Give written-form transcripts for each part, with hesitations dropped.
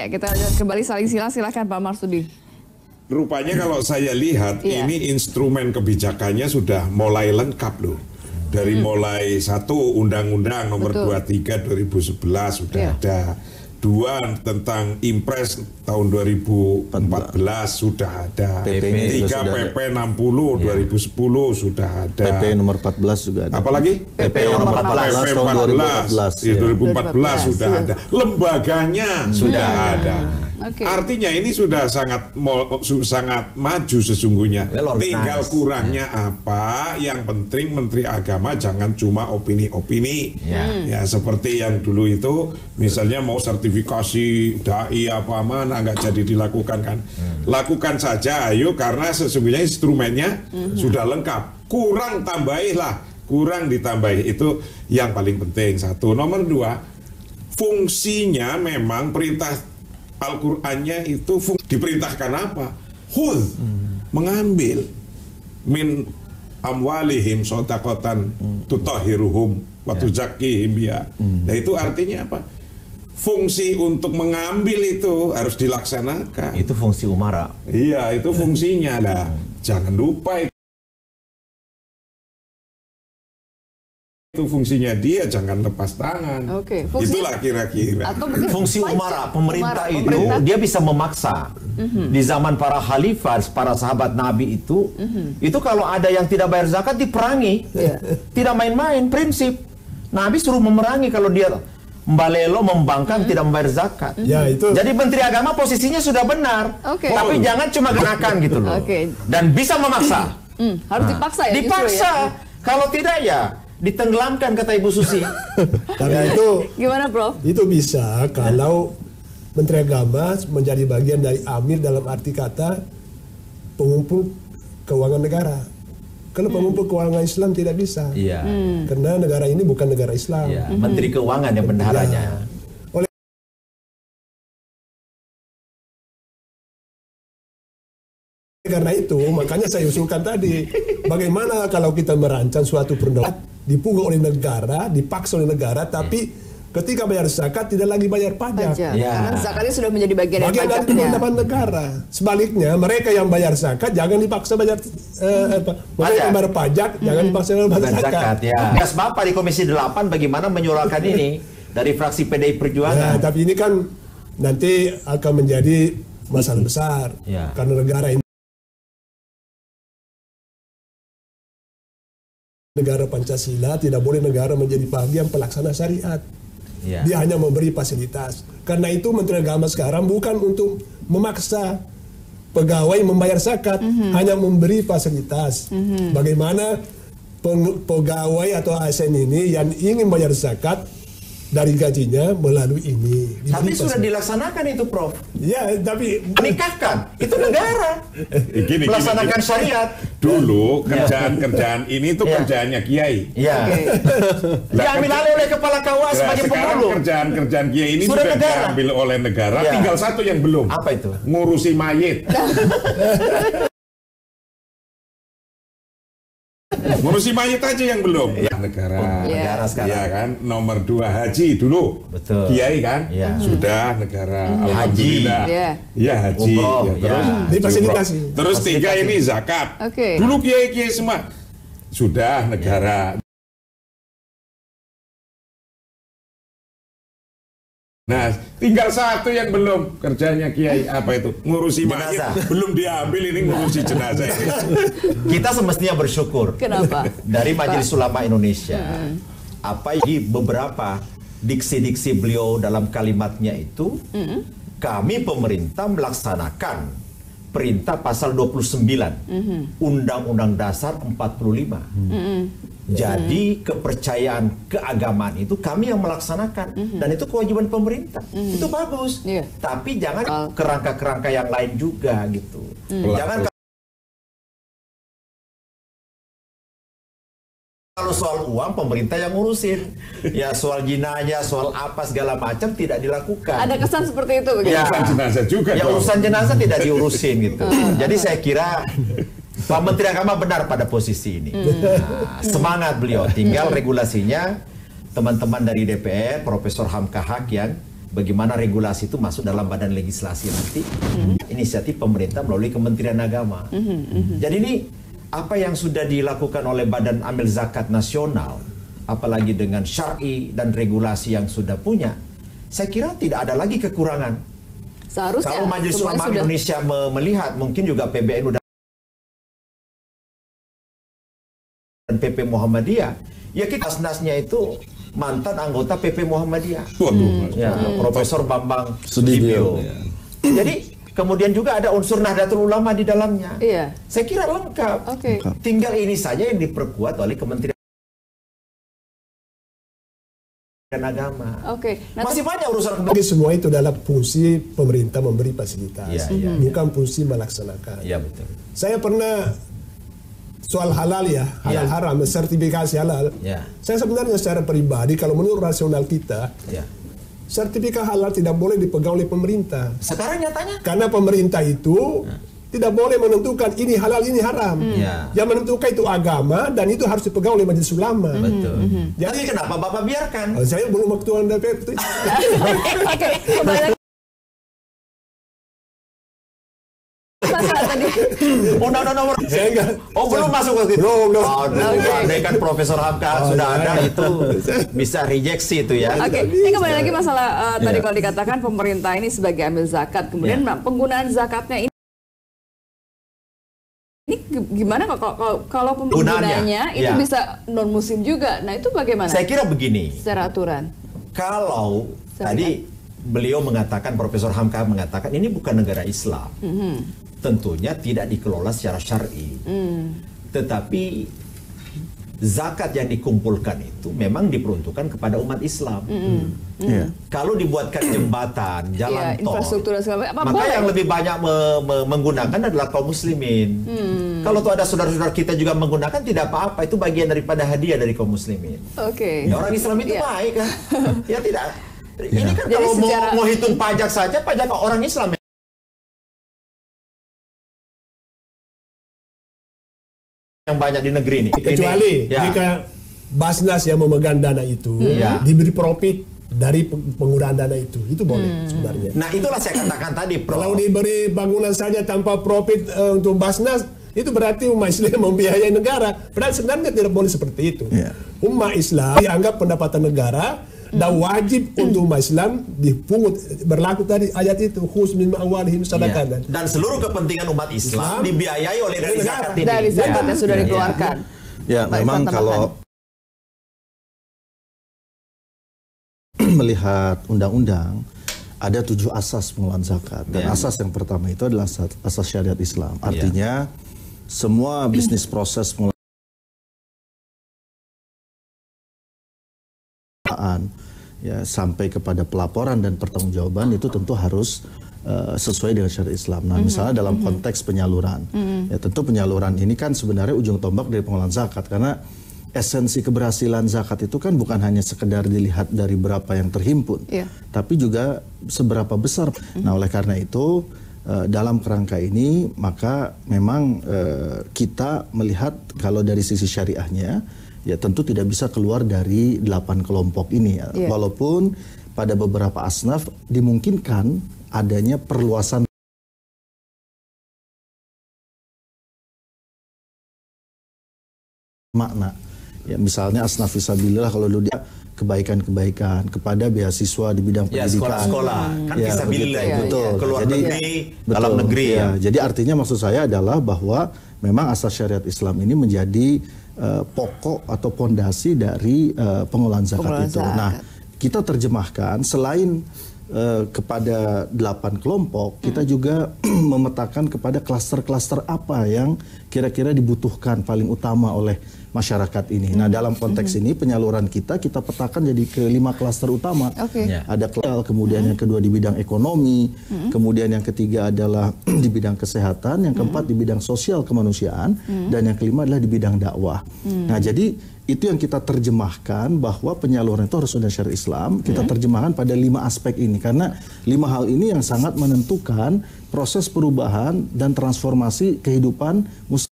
kita kembali saling silakan Pak Marsudi. Rupanya kalau saya lihat ini instrumen kebijakannya sudah mulai lengkap loh. Dari mulai satu Undang-Undang nomor 23 2011 sudah ada. 2 tentang Impres tahun 2014 sudah ada. 3 PP 60 2010 sudah ada. PP nomor 14 juga ada. Apalagi? PP nomor 14 tahun 2014 sudah ada. Lembaganya sudah ada. Artinya ini sudah sangat maju sesungguhnya. Tinggal kurangnya apa? Yang penting Menteri Agama jangan cuma opini-opini. Ya seperti yang dulu itu misalnya mau sertifikasi dai apa mana nggak jadi dilakukan kan. Lakukan saja ayo karena sesungguhnya instrumennya sudah lengkap. Kurang tambahilah, kurang ditambahi itu yang paling penting. Satu. Nomor 2, fungsinya memang perintah Al-Qur'annya itu diperintahkan apa? Khudh, mengambil min amwalihim shadaqatan tutahhiruhum wa tuzakkihim ya. Nah itu artinya apa? Fungsi untuk mengambil itu harus dilaksanakan. Itu fungsi umara. Iya, itu fungsinya lah. Jangan lupa itu fungsinya dia, jangan lepas tangan. Itulah kira-kira. Fungsi umara, pemerintah itu dia bisa memaksa. Di zaman para khalifah, para sahabat Nabi itu kalau ada yang tidak bayar zakat diperangi. Tidak main-main, prinsip. Nabi suruh memerangi kalau dia membalelo, membangkang, tidak membayar zakat. Jadi Menteri Agama posisinya sudah benar. Tapi jangan cuma gerakan gitu loh. Dan bisa memaksa. Harus dipaksa ya? Dipaksa. Kalau tidak ya ditenggelamkan kata Ibu Susi. Karena itu gimana Prof? Itu bisa kalau Menteri Agama menjadi bagian dari amir dalam arti kata pengumpul keuangan negara. Kalau pengumpul keuangan Islam tidak bisa. Karena negara ini bukan negara Islam. Menteri Keuangan yang bendaharanya. Karena itu, makanya saya usulkan tadi, bagaimana kalau kita merancang suatu perundang dipungut oleh negara, dipaksa oleh negara, tapi ketika bayar zakat tidak lagi bayar pajak. Karena zakatnya sudah menjadi bagian dari pajaknya. Pendapatan negara. Sebaliknya, mereka yang bayar zakat jangan dipaksa bayar bayar pajak, jangan dipaksa bayar zakat. Tugas Bapak di Komisi 8 bagaimana menyuarakan ini dari fraksi PDI Perjuangan. Tapi ini kan nanti akan menjadi masalah besar karena negara ini negara Pancasila, tidak boleh negara menjadi bagian pelaksana syariat. Dia hanya memberi fasilitas. Karena itu Menteri Agama sekarang bukan untuk memaksa pegawai membayar zakat, hanya memberi fasilitas. Bagaimana pegawai atau ASN ini yang ingin bayar zakat dari gajinya melalui ini. Tapi sudah dilaksanakan itu, Prof. Ya, tapi nikahkan itu negara. Melaksanakan syariat. Dulu kerjaan-kerjaan ini tuh kerjaannya kiai. Diambil alih oleh kepala KUA sebagai pemulung. Sekarang kerjaan-kerjaan kiai ini sudah diambil oleh negara. Tinggal satu yang belum. Apa itu? Ngurusi mayit. Ngurusi mayit aja yang belum. Negara sekarang. Ya kan, nomor 2 haji dulu. Betul. Kiai kan, sudah negara. Alhamdulillah. Ya haji. Terus difasilitasi. Terus 3 ini zakat. Dulu kiai-kiai semua sudah negara. Nah, tinggal satu yang belum kerjanya kiai, apa itu? Ngurusi mayit. Belum diambil, ini ngurusi jenazah. Kita semestinya bersyukur. Kenapa? Dari Majelis Ulama Indonesia. Apa beberapa diksi-diksi beliau dalam kalimatnya itu, kami pemerintah melaksanakan perintah pasal 29 Undang-Undang Dasar 45. Jadi kepercayaan keagamaan itu kami yang melaksanakan dan itu kewajiban pemerintah. Itu bagus. Tapi jangan kerangka-kerangka yang lain juga gitu. Jangan kalau soal uang pemerintah yang ngurusin. Ya soal jinanya, soal apa segala macam tidak dilakukan. Ada kesan seperti itu begitu. Urusan jenazah juga. Ya urusan jenazah tidak diurusin gitu. Jadi saya kira Pak Menteri Agama benar pada posisi ini. Semangat beliau, tinggal regulasinya teman-teman dari DPR, Profesor Hamka Haq yang bagaimana regulasi itu masuk dalam badan legislasi nanti. Inisiatif pemerintah melalui Kementerian Agama. Jadi ini apa yang sudah dilakukan oleh Badan Amil Zakat Nasional, apalagi dengan syar'i dan regulasi yang sudah punya, saya kira tidak ada lagi kekurangan. Seharusnya kalau Majelis Ulama Indonesia melihat, mungkin juga PBNU dan PP Muhammadiyah, ya kita asnasnya itu mantan anggota PP Muhammadiyah, ya, Profesor Bambang Sudibyo. Jadi kemudian juga ada unsur Nahdlatul Ulama di dalamnya. Iya. Saya kira lengkap. Tinggal ini saja yang diperkuat oleh Kementerian Agama. Masih banyak urusan. Jadi semua itu adalah fungsi pemerintah memberi fasilitas, bukan fungsi melaksanakan. Iya, betul. Saya pernah soal halal ya, halal haram, sertifikasi halal. Saya sebenarnya secara pribadi kalau menurut rasional kita, sertifikat halal tidak boleh dipegang oleh pemerintah. Sekarang nyatanya? Karena pemerintah itu tidak boleh menentukan ini halal, ini haram. Yang menentukan itu agama dan itu harus dipegang oleh Majelis Ulama. Betul. Jadi kenapa Bapak biarkan? Saya belum waktu Anda itu. Undang-undang nomor belum masuk ke situ. Andai kan Profesor Hamka sudah ada itu bisa rejeksi itu ya. Ini kembali lagi masalah tadi kalau dikatakan pemerintah ini sebagai amil zakat, kemudian penggunaan zakatnya ini gimana kalau penggunaannya itu bisa non muslim juga. Nah, itu bagaimana? Saya kira begini. Secara aturan. Kalau tadi beliau mengatakan, Profesor Hamka mengatakan ini bukan negara Islam. Tentunya tidak dikelola secara syar'i. Tetapi zakat yang dikumpulkan itu memang diperuntukkan kepada umat Islam. Kalau dibuatkan jembatan, jalan tol, maka yang lebih banyak menggunakan adalah kaum muslimin. Kalau tuh ada saudara-saudara kita juga menggunakan, tidak apa-apa, itu bagian daripada hadiah dari kaum muslimin. Ya, orang Islam itu baik kan? Ya tidak. Ini kan kalau mau hitung pajak saja, pajak orang Islam yang banyak di negeri ini. Kecuali jika Basnas yang memegang dana itu diberi profit dari penggunaan dana itu boleh sebenarnya. Nah, itulah saya katakan tadi, kalau diberi bangunan saja tanpa profit untuk Basnas, itu berarti umat Islam membiayai negara. Padahal sebenarnya tidak boleh seperti itu. Umat Islam dianggap pendapatan negara dan wajib untuk umat Islam dipungut, berlaku tadi ayat itu khus min amwalihim sadaqatan. Dan seluruh kepentingan umat Islam dibiayai oleh dari zakat ini. Dari zakat yang sudah dikeluarkan. Ya, memang kalau melihat undang-undang ada 7 asas pengelolaan zakat, dan asas yang pertama itu adalah asas syariat Islam. Artinya semua bisnis proses pengelolaan sampai kepada pelaporan dan pertanggungjawaban itu tentu harus sesuai dengan syariat Islam. Nah, misalnya dalam konteks penyaluran, ya tentu penyaluran ini kan sebenarnya ujung tombak dari pengelolaan zakat, karena esensi keberhasilan zakat itu kan bukan hanya sekedar dilihat dari berapa yang terhimpun, tapi juga seberapa besar. Nah, oleh karena itu dalam kerangka ini maka memang kita melihat kalau dari sisi syariahnya, ya tentu tidak bisa keluar dari 8 kelompok ini. Walaupun pada beberapa asnaf dimungkinkan adanya perluasan makna. Ya, misalnya asnaf fisabilillah kalau dulu dia kebaikan-kebaikan kepada beasiswa di bidang pendidikan. Sekolah kan fisabilillah itu. Betul. Keluar jadi, negeri, dalam negeri ya. Jadi artinya maksud saya adalah bahwa memang asas syariat Islam ini menjadi pokok atau pondasi dari pengelolaan zakat itu. Nah, kita terjemahkan selain kepada 8 kelompok, kita juga memetakan kepada klaster-klaster apa yang kira-kira dibutuhkan paling utama oleh masyarakat ini. Nah, dalam konteks ini penyaluran kita petakan jadi ke 5 klaster utama. Ada kemudian yang kedua di bidang ekonomi, kemudian yang ketiga adalah di bidang kesehatan, yang keempat di bidang sosial kemanusiaan, dan yang kelima adalah di bidang dakwah. Nah, jadi itu yang kita terjemahkan bahwa penyaluran itu harus ada syariat Islam. Kita terjemahkan pada 5 aspek ini karena 5 hal ini yang sangat menentukan proses perubahan dan transformasi kehidupan muslim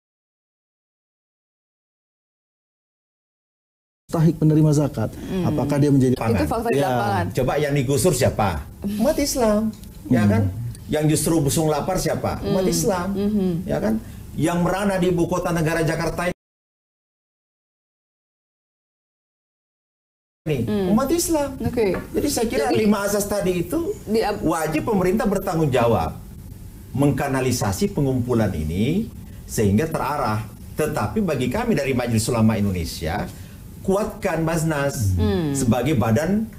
mustahik penerima zakat. Apakah dia menjadi Itu fakta di lapangan. Coba yang digusur siapa? Umat Islam, ya kan? Yang justru busung lapar siapa? Umat Islam, ya kan? Yang merana di ibu kota negara Jakarta ini umat Islam. Jadi saya kira 5 asas tadi itu wajib pemerintah bertanggung jawab mengkanalisasi pengumpulan ini sehingga terarah. Tetapi bagi kami dari Majelis Ulama Indonesia, kuatkan Basnas sebagai badan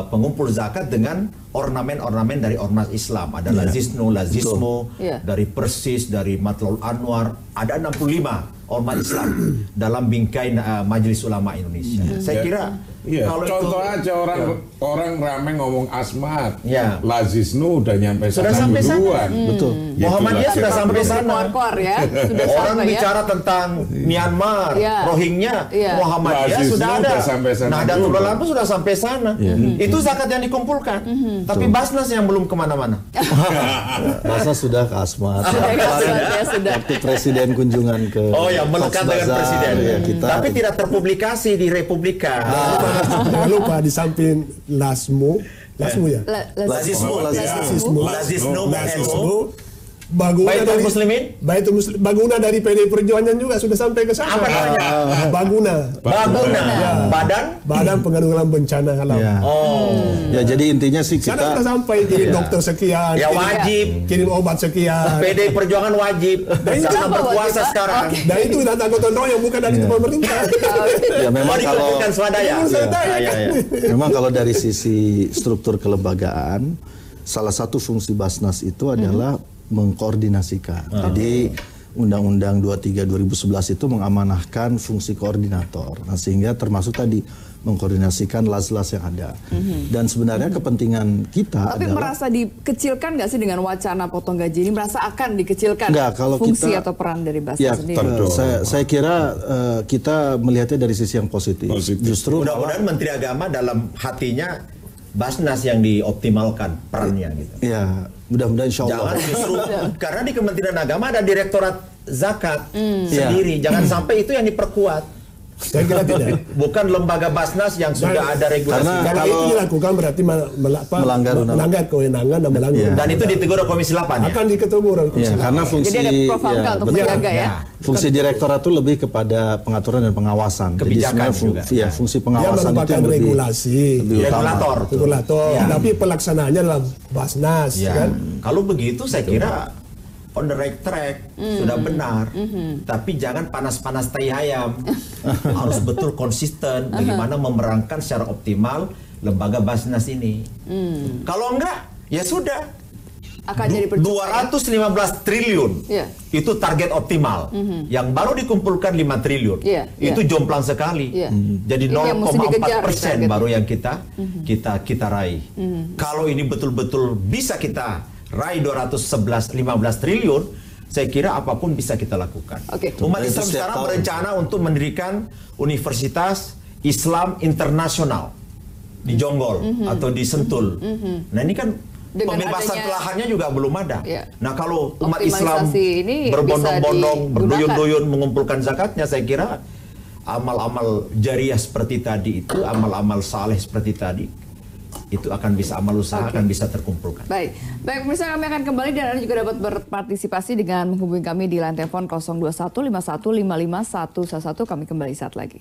pengumpul zakat dengan ornamen-ornamen dari ormas Islam. Ada Lazismo, dari Persis, dari Matlul Anwar, ada 65 ormas Islam dalam bingkai Majelis Ulama Indonesia. Saya kira kalau contoh itu, aja orang ramai ngomong Asmat, Lazisnu udah nyampe sudah sampai duluan. Betul. Muhammadiyah sudah sampai sana. Ya. Sudah Orang bicara tentang Myanmar, Rohingya, Muhammadiyah sudah ada. Nahdlatul Ulama sudah sampai sana. Itu zakat yang dikumpulkan. Tapi Basnas yang belum kemana-mana. Basnas sudah ke Asmat. Waktu presiden kunjungan ke melekat dengan presiden. Tapi tidak terpublikasi di Republika. Jangan lupa di samping Lazismo ya. Lazismo. Baitul Muslimin, Baguna dari PD Perjuangan juga sudah sampai ke sana. Apa namanya? Baguna. Badan Penanggulangan Bencana Alam. Ya, jadi intinya sih kita sudah sampai kirim dokter sekian. Ya wajib. Kirim obat sekian. PD Perjuangan wajib. Sangat berkuasa sekarang. Dan itu data gotong royong bukan dari pemerintah. Ya memang kalau swadaya. Memang kalau dari sisi struktur kelembagaan, salah satu fungsi Basnas itu adalah mengkoordinasikan. Jadi Undang-Undang 23 2011 itu mengamanahkan fungsi koordinator. Nah, sehingga termasuk tadi mengkoordinasikan las-las yang ada. Dan sebenarnya kepentingan kita Tapi adalah merasa dikecilkan nggak sih dengan wacana potong gaji ini? Merasa akan dikecilkan kalau fungsi kita, atau peran dari Basnas sendiri? Saya kira kita melihatnya dari sisi yang positif. Justru mudah-mudahan Menteri Agama dalam hatinya Basnas yang dioptimalkan perannya gitu. Ya, mudah-mudahan insya Allah. Jangan justru karena di Kementerian Agama ada Direktorat Zakat sendiri. Jangan sampai itu yang diperkuat. Saya kira tidak. Bukan lembaga Basnas yang sudah ada regulasi. Karena itu dilakukan berarti melanggar kewenangan dan melanggar. Dan itu ditegur Komisi 8 ya? Akan ditegur Komisi 8. Karena fungsi jadi ada Profamka untuk menjaga ya. Fungsi direktorat itu lebih kepada pengaturan dan pengawasan. Kebijakan juga. Fungsi pengawasan itu yang regulasi. Regulator. Tapi pelaksanaannya dalam Basnas kan. Kalau begitu saya kira on the right track, sudah benar. Tapi jangan panas-panas tai ayam. Harus betul konsisten bagaimana memerankan secara optimal lembaga Basnas ini. Kalau enggak, ya sudah. Akan jadi 215 triliun itu target optimal. Yang baru dikumpulkan 5 triliun. Itu jomplang sekali. Jadi 0,4% baru yang kita raih. Kalau ini betul-betul bisa kita raih 215 triliun, saya kira apapun bisa kita lakukan. Umat Islam sekarang berencana untuk mendirikan Universitas Islam Internasional di Jonggol atau di Sentul. Nah ini kan pembebasan lahannya juga belum ada. Nah kalau umat Islam berbondong-bondong, berduyun-duyun mengumpulkan zakatnya, saya kira amal-amal jariah seperti tadi itu, amal-amal saleh seperti tadi, itu akan bisa amal usaha akan bisa terkumpulkan. Baik, pemirsa, kami akan kembali dan Anda juga dapat berpartisipasi dengan menghubungi kami di line telepon 02151551111. Kami kembali saat lagi.